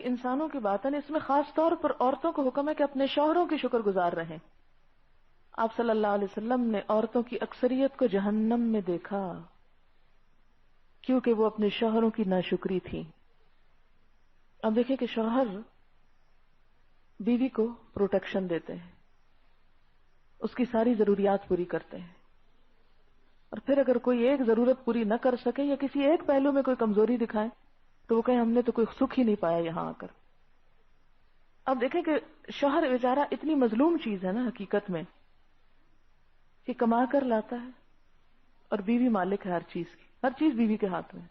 انسانوں کی بات ہے، اس میں خاص طور پر عورتوں کو حکم ہے کہ اپنے شوہروں کی شکر گزار رہیں۔ آپ صلی اللہ علیہ وسلم نے عورتوں کی اکثریت کو جہنم میں دیکھا کیونکہ وہ اپنے شوہروں کی ناشکری تھی۔ اب دیکھیں کہ شوہر بیوی کو پروٹیکشن دیتے ہیں، اس کی ساری ضروریات پوری کرتے ہیں، اور پھر اگر کوئی ایک ضرورت پوری نہ کر سکے یا کسی ایک پہلو میں کوئی کمزوری دکھائے تو وہ کہیں ہم نے تو کوئی سکھ ہی نہیں پایا یہاں آ کر۔ اب دیکھیں کہ شوہر بیچارہ اتنی مظلوم چیز ہے نا حقیقت میں، کہ کما کر لاتا ہے اور بیوی مالک ہے ہر چیز کی، ہر چیز بیوی کے ہاتھ میں۔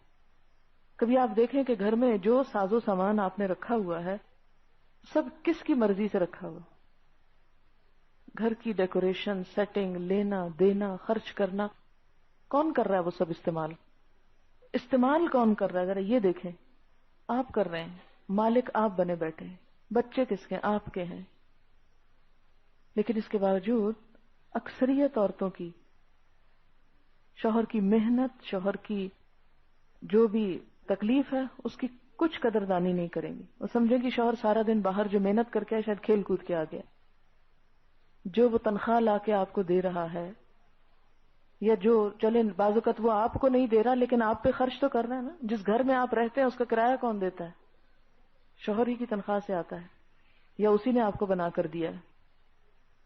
کبھی آپ دیکھیں کہ گھر میں جو ساز و سامان آپ نے رکھا ہوا ہے سب کس کی مرضی سے رکھا ہوا؟ گھر کی ڈیکوریشن، سیٹنگ، لینا دینا، خرچ کرنا کون کر رہا ہے؟ وہ سب استعمال کون کر رہا ہے؟ ذرا یہ دیکھیں، آپ کر رہے ہیں، مالک آپ بنے بیٹھے ہیں، بچے کس کے؟ آپ کے ہیں۔ لیکن اس کے باوجود اکثریت عورتوں کی شوہر کی محنت، شوہر کی جو بھی تکلیف ہے اس کی کچھ قدردانی نہیں کریں گی۔ وہ سمجھیں کہ شوہر سارا دن باہر جو محنت کر کے آئے، شاید کھیل کود کے آ گیا، جو وہ تنخواہ لا کے آپ کو دے رہا ہے، یا جو چلے بعض اوقات وہ آپ کو نہیں دے رہا لیکن آپ پہ خرچ تو کر رہا ہے نا۔ جس گھر میں آپ رہتے ہیں اس کا کرایہ کون دیتا ہے؟ شوہر ہی کی تنخواہ سے آتا ہے، یا اسی نے آپ کو بنا کر دیا ہے۔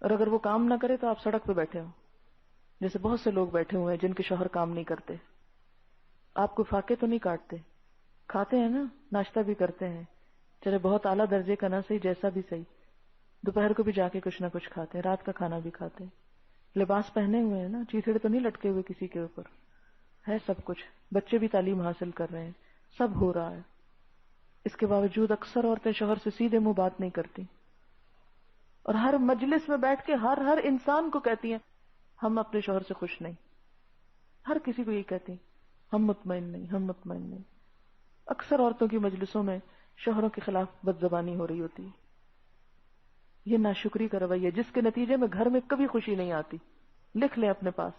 اور اگر وہ کام نہ کرے تو آپ سڑک پہ بیٹھے ہو، جیسے بہت سے لوگ بیٹھے ہوئے ہیں جن کے شوہر کام نہیں کرتے۔ آپ کو فاقے تو نہیں کاٹتے، کھاتے ہیں نا، ناشتہ بھی کرتے ہیں، چلے بہت اعلیٰ درجے کا نہ صحیح، جیسا بھی صحیح، دوپہر کو بھی جا کے کچھ نہ کچھ کھاتے ہیں، رات کا کھانا بھی کھاتے ہیں، لباس پہنے ہوئے ہیں نا، چیتڑے تو نہیں لٹکے ہوئے کسی کے اوپر، ہے سب کچھ، بچے بھی تعلیم حاصل کر رہے ہیں، سب ہو رہا ہے۔ اس کے باوجود اکثر عورتیں شوہر سے سیدھے منہ بات نہیں کرتی، اور ہر مجلس میں بیٹھ کے ہر انسان کو کہتی ہیں ہم اپنے شوہر سے خوش نہیں، ہر کسی کو یہ کہتی ہیں ہم مطمئن نہیں، ہم مطمئن نہیں۔ اکثر عورتوں کی مجلسوں میں شوہروں کے خلاف بد زبانی ہو رہی ہوتی ہے۔ یہ ناشکری کا رویہ جس کے نتیجے میں گھر میں کبھی خوشی نہیں آتی۔ لکھ لیں اپنے پاس،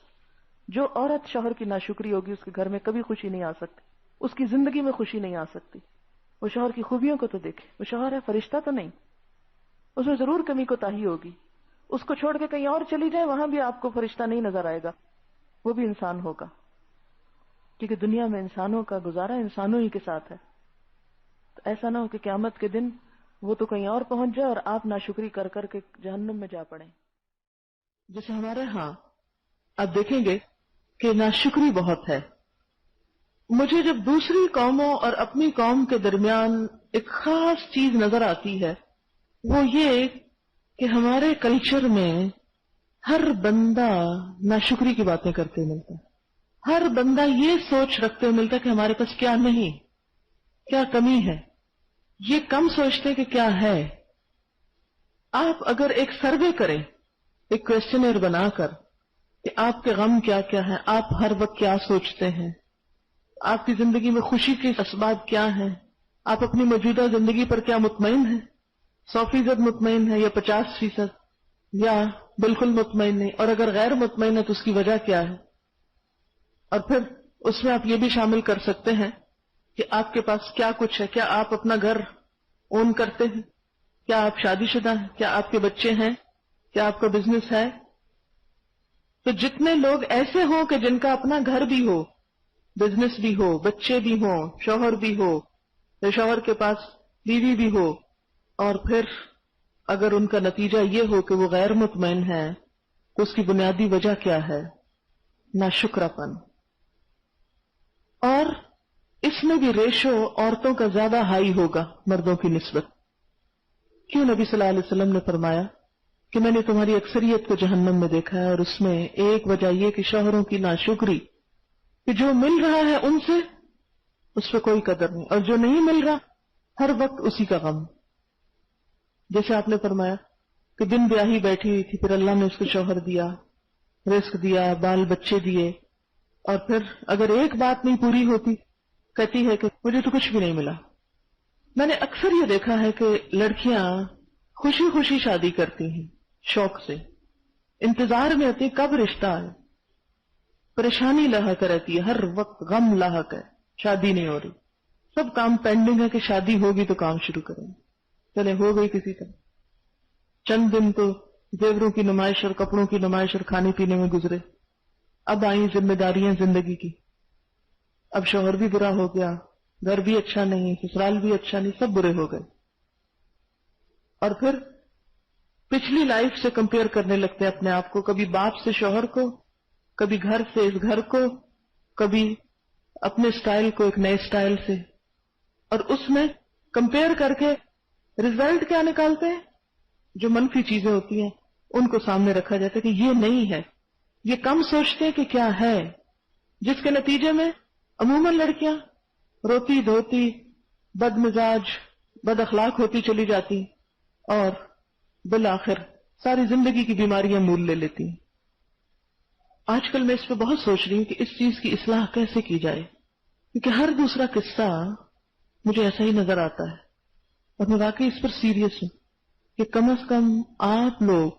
جو عورت شوہر کی ناشکری ہوگی اس کے گھر میں کبھی خوشی نہیں آ سکتی، اس کی زندگی میں خوشی نہیں آ سکتی۔ وہ شوہر کی خوبیوں کو تو دیکھے، وہ شوہر ہے، فرشتہ تو نہیں، اس میں ضرور کمی کوتاہی ہوگی۔ اس کو چھوڑ کے کہیں اور چلی جائے، وہاں بھی آپ کو فرشتہ نہیں نظر آئے گا، وہ بھی انسان ہوگا، کیونکہ دنیا میں انسانوں کا گزارا انسانوں ہی کے ساتھ ہے۔ تو ایسا نہ ہو کہ قیامت کے دن وہ تو کہیں اور پہنچ جائے اور آپ ناشکری کر کر کے جہنم میں جا پڑیں۔ جیسے ہمارے ہاں آپ دیکھیں گے کہ ناشکری بہت ہے۔ مجھے جب دوسری قوموں اور اپنی قوم کے درمیان ایک خاص چیز نظر آتی ہے وہ یہ کہ ہمارے کلچر میں ہر بندہ ناشکری کی باتیں کرتے ملتا ہے، ہر بندہ یہ سوچ رکھتے ملتا ہے کہ ہمارے پاس کیا نہیں، کیا کمی ہے، یہ کم سوچتے کہ کیا ہے۔ آپ اگر ایک سروے کریں، ایک کویسچنر بنا کر کہ آپ کے غم کیا کیا ہیں، آپ ہر وقت کیا سوچتے ہیں، آپ کی زندگی میں خوشی کے اسباب کیا ہیں، آپ اپنی موجودہ زندگی پر کیا مطمئن ہیں، 100% مطمئن ہے یا 50% یا بالکل مطمئن نہیں، اور اگر غیر مطمئن ہے تو اس کی وجہ کیا ہے۔ اور پھر اس میں آپ یہ بھی شامل کر سکتے ہیں کہ آپ کے پاس کیا کچھ ہے، کیا آپ اپنا گھر اون کرتے ہیں، کیا آپ شادی شدہ ہیں، کیا آپ کے بچے ہیں، کیا آپ کا بزنس ہے۔ تو جتنے لوگ ایسے ہوں کہ جن کا اپنا گھر بھی ہو، بزنس بھی ہو، بچے بھی ہوں، شوہر بھی ہو، یا شوہر کے پاس بیوی بھی ہو، اور پھر اگر ان کا نتیجہ یہ ہو کہ وہ غیر مطمئن ہے تو اس کی بنیادی وجہ کیا ہے؟ ناشکراپن۔ اور اس میں بھی ریشو عورتوں کا زیادہ ہائی ہوگا مردوں کی نسبت۔ کیوں نبی صلی اللہ علیہ وسلم نے فرمایا کہ میں نے تمہاری اکثریت کو جہنم میں دیکھا ہے، اور اس میں ایک وجہ یہ کہ شوہروں کی ناشکری، کہ جو مل رہا ہے ان سے اس پہ کوئی قدر نہیں، اور جو نہیں مل رہا ہر وقت اسی کا غم۔ جیسے آپ نے فرمایا کہ بن بیاہی بیٹھی ہوئی تھی، پھر اللہ نے اس کو شوہر دیا، رزق دیا، بال بچے دیے، اور پھر اگر ایک بات نہیں پوری ہوتی کہتی ہے کہ مجھے تو کچھ بھی نہیں ملا۔ میں نے اکثر یہ دیکھا ہے کہ لڑکیاں خوشی خوشی شادی کرتی ہیں، شوق سے انتظار میں ہوتی کب رشتہ آئے، پریشانی لاحق رہتی ہے، ہر وقت غم لاحق ہے، شادی نہیں ہو رہی، سب کام پینڈنگ ہے کہ شادی ہوگی تو کام شروع کریں. چلے ہو گئی کسی طرح. چند دن تو زیوروں کی نمائش اور کپڑوں کی نمائش اور کھانے پینے میں گزرے. اب آئیں ذمہ داریاں زندگی کی. اب شوہر بھی برا ہو گیا، گھر بھی اچھا نہیں، سسرال بھی اچھا نہیں، سب برے ہو گئے. اور پھر پچھلی لائف سے کمپیئر کرنے لگتے ہیں اپنے آپ کو، کبھی باپ سے شوہر کو، کبھی گھر سے اس گھر کو، کبھی اپنے سٹائل کو ایک نئے سٹائل سے. اور اس میں کمپیئر کر کے رزلٹ کیا نکالتے ہیں؟ جو منفی چیزیں ہوتی ہیں ان کو سامنے رکھا جاتا ہے کہ یہ نہیں ہے. یہ کم سوچتے کہ کیا ہے، جس کے نتیجے میں عموماً لڑکیاں روتی دھوتی بد مزاج بد اخلاق ہوتی چلی جاتی اور بالآخر ساری زندگی کی بیماریاں مول لے لیتی ہیں. آج کل میں اس پہ بہت سوچ رہی ہوں کہ اس چیز کی اصلاح کیسے کی جائے، کیونکہ ہر دوسرا قصہ مجھے ایسا ہی نظر آتا ہے. اور میں واقعی اس پر سیریس ہوں کہ کم از کم آپ لوگ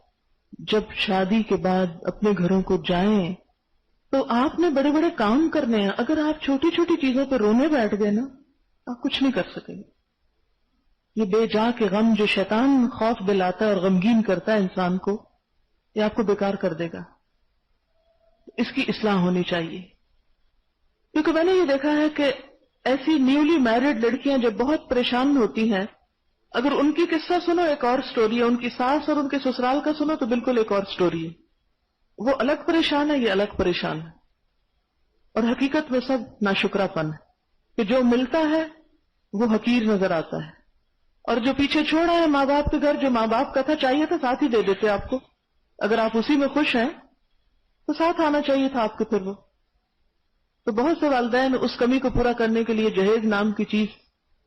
جب شادی کے بعد اپنے گھروں کو جائیں تو آپ نے بڑے بڑے کام کرنے ہیں. اگر آپ چھوٹی چھوٹی چیزوں پہ رونے بیٹھ گئے نا، آپ کچھ نہیں کر سکیں گے. یہ بے جا کے غم جو شیطان خوف دلاتا ہے اور غمگین کرتا ہے انسان کو، یہ آپ کو بیکار کر دے گا. اس کی اصلاح ہونی چاہیے. کیونکہ میں نے یہ دیکھا ہے کہ ایسی نیولی میرڈ لڑکیاں جب بہت پریشان ہوتی ہیں، اگر ان کی قصہ سنو ایک اور سٹوری ہے، ان کی ساس اور ان کے سسرال کا سنو تو بالکل ایک اور سٹوری ہے. وہ الگ پریشان ہے، یہ الگ پریشان ہے. اور حقیقت میں سب ناشکرا پن ہے کہ جو ملتا ہے وہ حقیر نظر آتا ہے، اور جو پیچھے چھوڑا ہے ماں باپ کے گھر، جو ماں باپ کا تھا چاہیے تھا ساتھ ہی دے دیتے آپ کو. اگر آپ اسی میں خوش ہیں تو ساتھ آنا چاہیے تھا آپ کے. پھر وہ تو بہت سے والدین اس کمی کو پورا کرنے کے لیے جہیز نام کی چیز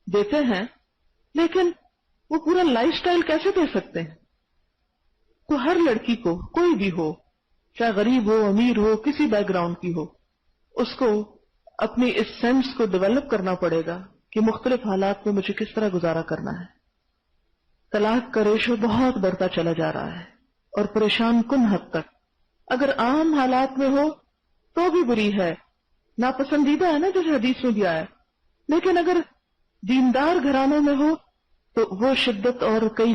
دیتے ہیں، لیکن وہ پورا لائف سٹائل کیسے دے سکتے ہیں؟ تو ہر لڑکی کو، کوئی بھی ہو، چاہے غریب ہو امیر ہو کسی بیک گراؤنڈ کی ہو، اس کو اپنی اس سینس کو ڈیولپ کرنا پڑے گا کہ مختلف حالات میں مجھے کس طرح گزارا کرنا ہے. طلاق کا ریشو بہت بڑھتا چلا جا رہا ہے اور پریشان کن حد تک. اگر عام حالات میں ہو تو بھی بری ہے، ناپسندیدہ ہے نا، جیسے حدیث میں بھی آیا. لیکن اگر دیندار گھرانوں میں ہو تو وہ شدت اور کئی